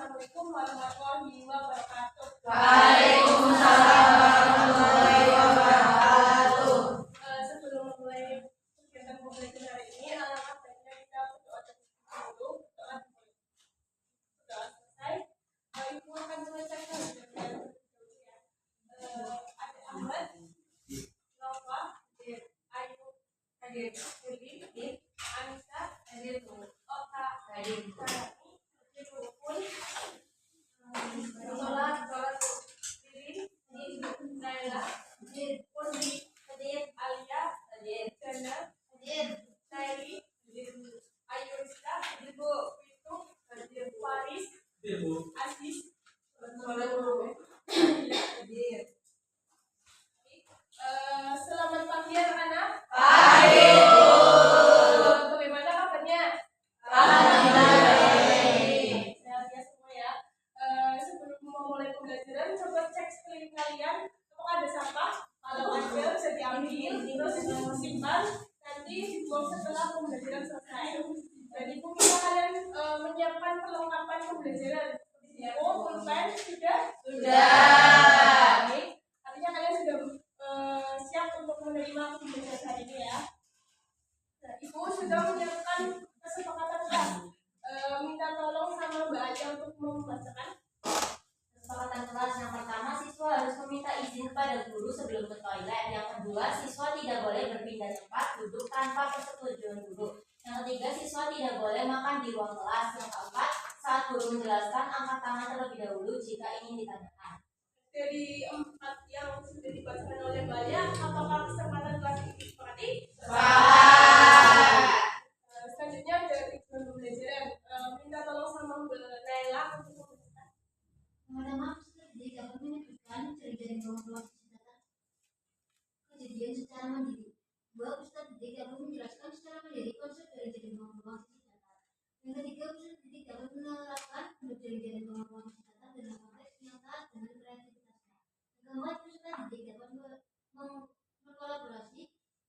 Assalamualaikum warahmatullahi wabarakatuh. Waalaikumsalam warahmatullahi wabarakatuh. Sebelum memulai kegiatan pembelajaran hari ini, alangkah baiknya kita berdoa dulu. Doa selesai, Ibu akan selesaikan Adik Ahmad, Nova, Ayu, Hadir, Anissa, Hadir, Oka, Hadir, Rukun, Sholat, Lilin, Naila, Purni, Alia, Jana, Naili, Ayu Rizka, Ibu, Pitu, Faris, Aziz, Selamat pagi anak-anak. Pagi, Bu. Bagaimana kabarnya? Alhamdulillah. Sehat ya semua ya. Sebelum memulai pembelajaran, coba cek sekeliling kalian. Apakah ada sampah? Kalau ada, bisa diambil, terus disimpan, nanti dibuang setelah pembelajaran selesai. Dan Ibu minta kalian menyiapkan perlengkapan pembelajaran. Buku, pulpen, sudah? Baik. Artinya kalian sudah siap untuk menerima pembelajaran hari ini ya. Nah, Ibu sudah menyiapkan kesepakatan kelas. Minta tolong sama Mbak Aja untuk membacakan. Kesepakatan kelas yang pertama, siswa harus meminta izin kepada guru sebelum ke toilet. Yang kedua, siswa tidak boleh berpindah tempat duduk tanpa persetujuan guru. Yang ketiga, siswa tidak boleh makan di ruang kelas. Yang keempat, saat guru menjelaskan, angkat tangan terlebih dahulu jika ingin ditanyakan. Dari 4 yang sudah dibacakan oleh Mbak Aja, apakah kesempatan kelas ini disepakati? Selanjutnya dari tujuan pembelajaran, minta tolong sama Mbak Naila untuk membacakan. Mohon maaf, Ustaz, jadi dapat menyebutkan ciri-ciri ruang kesehatan kejadian secara mandiri. 2. Ustaz didik dapat menjelaskan secara mandiri konsep dari ciri ruang kesehatan. Yang ketiga, Ustaz didik dapat menerapkan ciri-ciri ruang kesehatan dalam konteks nyata dengan kreativitasnya. Yang keempat, Ustaz didik dapat berkolaborasi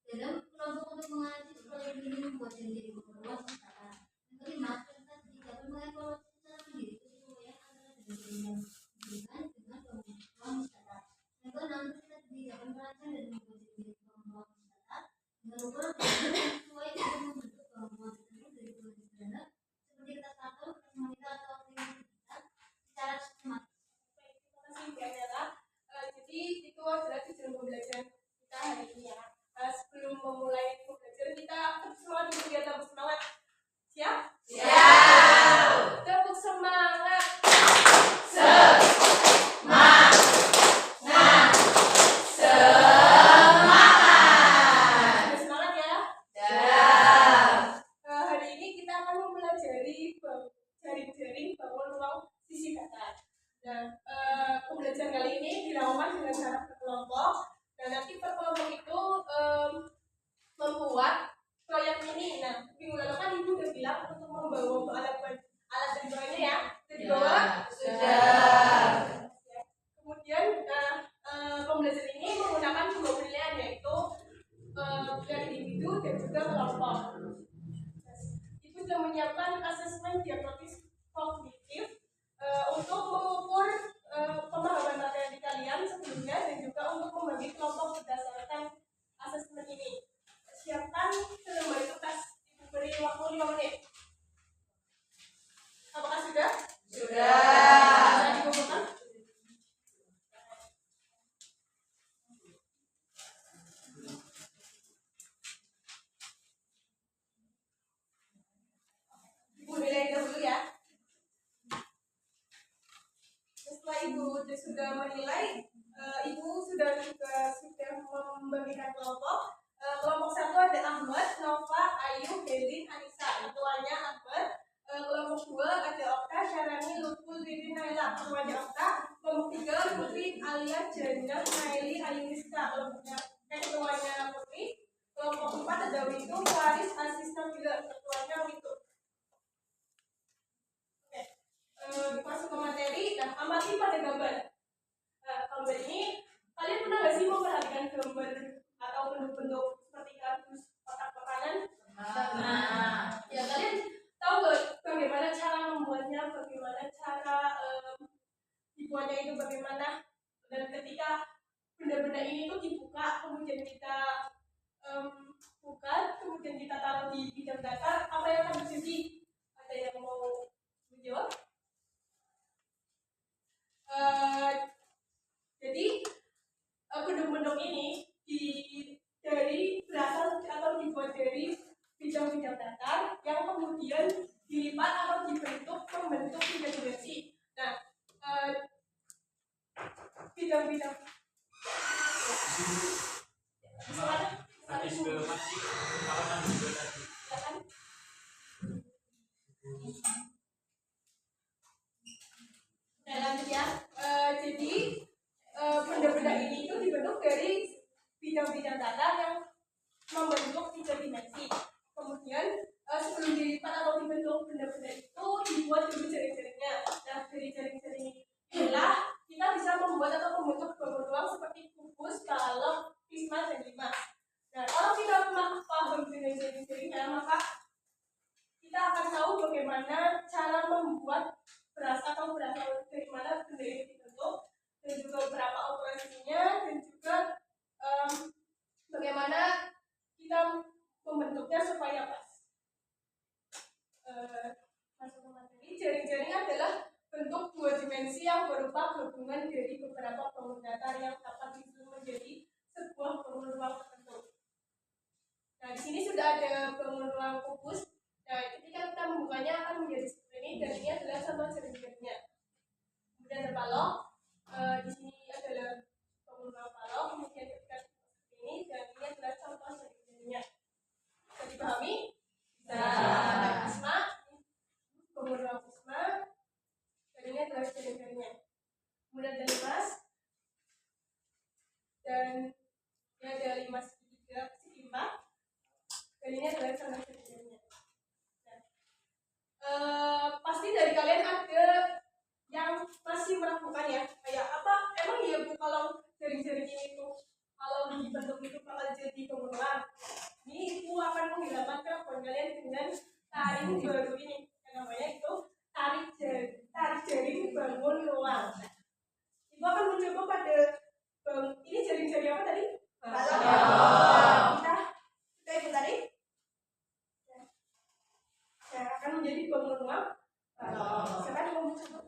dalam kelompok untuk menganalisis proyek ini membuat ciri-ciri ruang kesehatan. Yang kelima, Ustaz didik dapat mengevaluasi secara mandiri kesesuaian antara ciri-ciri diberikan dengan ruang wisata. Yang keenam, Ustaz didik dapat merancang dan membuat ciri-ciri ruang wisata dengan ukuran sesuai untuk membentuk ruang tertentu dari berbagai sederhana seperti kertas karton, kertas manila atau aktivitas secara sistematis. Terima kasih Mbak Naila. Jadi itu adalah tujuan pembelajaran kita hari ini ya. Sebelum memulai pembelajaran kita semangat dulu ya, tepuk semangat. Siap? Siap. Tepuk semangat. Sudah semangat ya? Hari ini kita akan mempelajari jaring-jaring bangun ruang sisi kanan. Nah, pembelajaran kali ini dilakukan dengan cara berkelompok, dan nanti per kelompok itu membuat proyek ini. Nah, minggu lalu kan Ibu udah bilang untuk membawa alat dan bahannya ya, sudah dibawa? Sudah. Kemudian pembelajaran ini menggunakan 2 penilaian, yaitu dari individu dan juga kelompok. Ibu sudah menyiapkan asesmen diagnosis kognitif untuk mengukur pemahaman materi kalian sebelumnya dan juga untuk membagi kelompok berdasarkan asesmen ini. Siapkan selembar kertas. Ibu beri waktu 5 menit. Apakah sudah? Sudah. Bisa dikumpulkan? Ibu nilai dahulu ya. Setelah Ibu sudah menilai, Ibu sudah membagikan kelompok. Kelompok 1 ada Ahmad, Nova, Ayu, Helin, Anissa. Ketuanya Ahmad. Kelompok 2 ada Okta, Syarani, Lutful, Riri, Naila. Ketuanya Okta. Kelompok 3 Putri, Alia, Janda, Naili, Ayu Rizka. Ketuanya Putri. Kelompok 4 ada Witu, Faris, Aziz, Nabila. Ketuanya Witu. Masuk ke materi. Nah, amati pada gambar. Gambar ini kalian pernah nggak sih memperhatikan gambar atau bentuk-bentuk seperti kardus, kotak makanan? Ya, kalian tahu nggak bagaimana cara membuatnya, bagaimana cara dibuatnya itu bagaimana, dan ketika benda-benda ini tuh dibuka, kemudian kita buka, kemudian kita taruh di bidang datar, apa yang akan terjadi? Ada yang mau menjawab? Jadi bendung-bendung ini berasal atau dibuat dari bidang-bidang datar yang kemudian dilipat atau membentuk tiga dimensi. Nah, bidang-bidang lanjut ya. Jadi benda-benda ini itu dibentuk dari bidang-bidang datar yang membentuk tiga dimensi. Kemudian sebelum dilipat atau dibentuk benda-benda itu dibuat dulu jaring-jaringnya. Nah, dari jaring-jaring inilah kita bisa membuat atau membentuk bangun ruang seperti kubus, balok, prisma, dan limas. Nah, kalau kita paham dengan jaring-jaringnya, maka kita akan tahu bagaimana cara membuat berasal dari mana benda ini dibentuk, dan juga beberapa operasinya, dan juga bagaimana kita membentuknya supaya pas. Masuk ke materi, jaring-jaring adalah bentuk dua dimensi yang berupa gabungan dari beberapa bangun datar yang dapat disusun menjadi sebuah bangun ruang tertentu. Nah, di sini sudah ada bangun ruang kubus. Nah, ketika kita membukanya akan menjadi seperti ini, dan ini adalah contoh jaring-jaringnya. Kemudian ada balok, di sini adalah bangun ruang balok, kemudian ketika seperti ini, dan ini adalah contoh jaring-jaringnya. Bisa dipahami? Ada prisma, bangun ruang prisma, dan ini adalah jaring-jaringnya. Kemudian ada limas, dan ini ada limas segitiga, dan ini adalah contoh jaring-jaringnya. Pasti dari kalian ada yang masih meragukan ya, kayak apa emang iya Bu kalau jaring-jaring ini tuh kalau dibentuk itu bakal jadi bangun ruang. Ini Ibu akan menghilangkan keraguan kalian dengan tarik baru ini yang namanya itu tarik jaring bangun ruang. Ibu akan mencoba pada ini jaring-jaring apa tadi? Balok. Kita Ibu tarik. Nah, akan menjadi bangun ruang. Sekarang mau mencoba.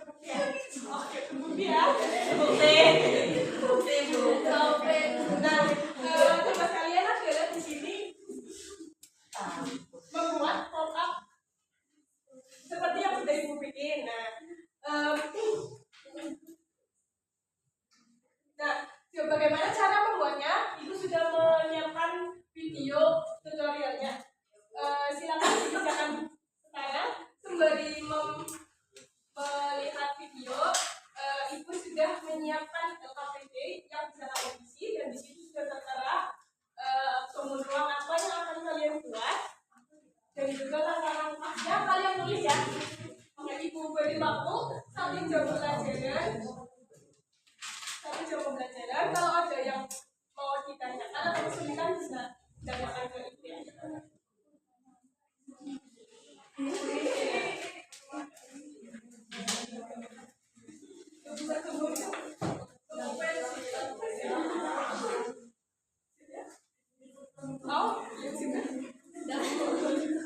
Terbukti ya. Terbukti Bu. Nah, tugas kalian adalah di sini membuat pop-up seperti yang sudah Ibu bikin. Nah, bagaimana cara membuatnya? Ibu sudah menyiapkan video tutorialnya. Silakan dikerjakan sekarang sembari melihat video. Ibu sudah menyiapkan KPD yang bisa kalian isi, dan di situ sudah tertera bangun ruang apa yang akan kalian buat, dan juga langkah-langkahnya kalian tulis ya. Oke, Ibu beri waktu sampai jam pembelajaran. Kalau ada yang mau ditanyakan atau kesulitan bisa tanyakan ke Ibu ya.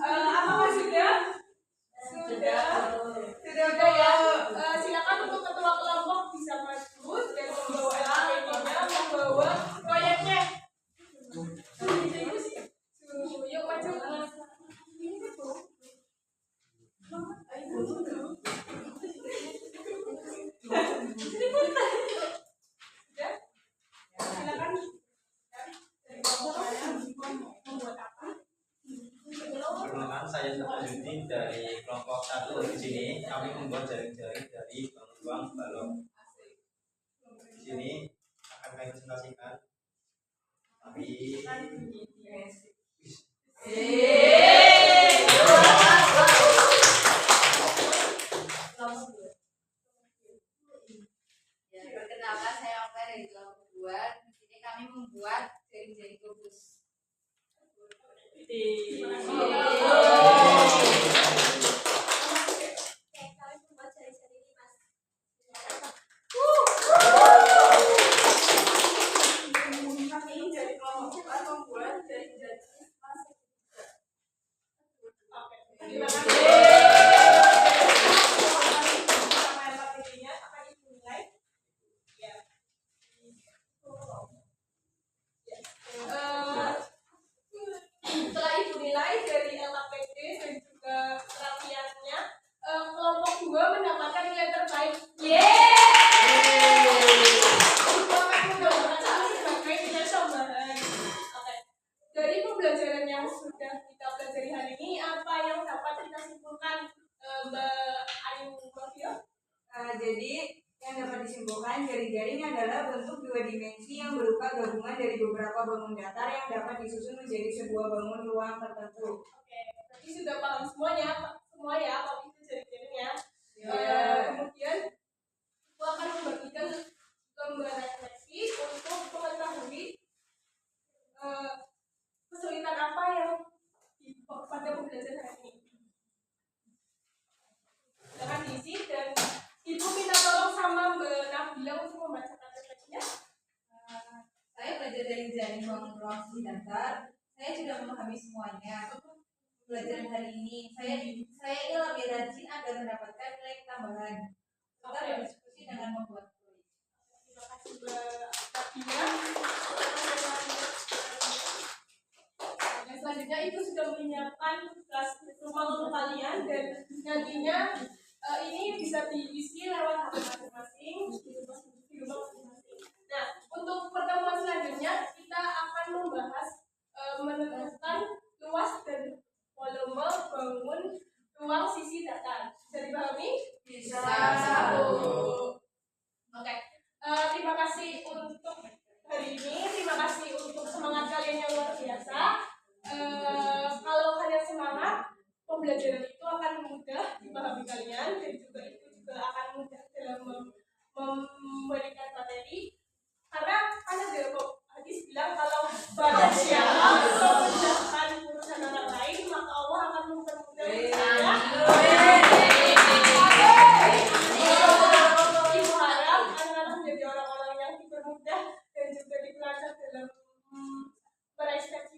Apakah sudah? Sudah ya. Silakan untuk ketua kelompok bisa maju dan membawa LPD-nya, membawa proyeknya. Yuk maju. Perkenalkan, saya Safiyuddin dari kelompok 1. Di sini kami membuat jaring-jaring dari bangun ruang balok. Di sini akan kami presentasikan. Tapi Perkenalkan, saya Oka dari kelompok 2. Di sini kami membuat jaring-jaring kubus. Terima kasih. Kalian membuat jari-jari ini, Mas. Kami dari kelompok 4 membuat jari-jari emas. Oke, terima kasih. Sama yang pakai akan dimulai. Ya. Setelah ibu nilai dari LKPD dan juga perapiannya, kelompok 2 mendapatkan nilai terbaik. Akan mendapatkan ini sebagai nilai tambahan. Oke. Dari pembelajaran yang sudah kita pelajari hari ini, apa yang dapat kita simpulkan, Mbak Ayu Mafia? Jadi yang dapat disimpulkan jari-jari ini adalah bentuk dua dimensi yang berupa gabungan dari beberapa bangun datar yang dapat disusun menjadi sebuah bangun ruang tertentu. Oke, berarti sudah paham semuanya, semua ya, apa itu jari-jarinya. Kemudian aku akan membagikan gambar refleksi untuk mengetahui kesulitan apa yang pada pembelajaran hari ini. Silakan diisi dan Ibu minta tolong sama Mbak Nabila untuk membacakan refleksinya. Saya belajar dari jaring bangun ruang datar. Saya sudah memahami semuanya. Pelajaran hari ini saya ingin lebih rajin agar mendapatkan nilai tambahan. Kita berdiskusi dengan membuat tulis. Terima kasih Mbak Nabila. Dan selanjutnya Ibu sudah menyiapkan tugas rumah untuk kalian dan nantinya ini bisa diisi lewat HP masing-masing di rumah masing-masing. Nah, untuk pertemuan selanjutnya kita akan membahas menentukan luas dan volume bangun ruang sisi datar. Bisa dipahami? Bisa. Oke. Terima kasih untuk hari ini. Terima kasih untuk semangat kalian yang luar biasa. Kalau kalian semangat, pembelajaran itu akan mudah dipahami kalian dan juga itu juga akan mudah dalam memberikan materi. Karena ada hadis bilang kalau barang siapa memudahkan urusan orang lain, maka Allah akan mempermudah urusannya. Ibu harap anak-anak menjadi orang-orang yang dipermudah dan juga diperlancar dalam berekspresi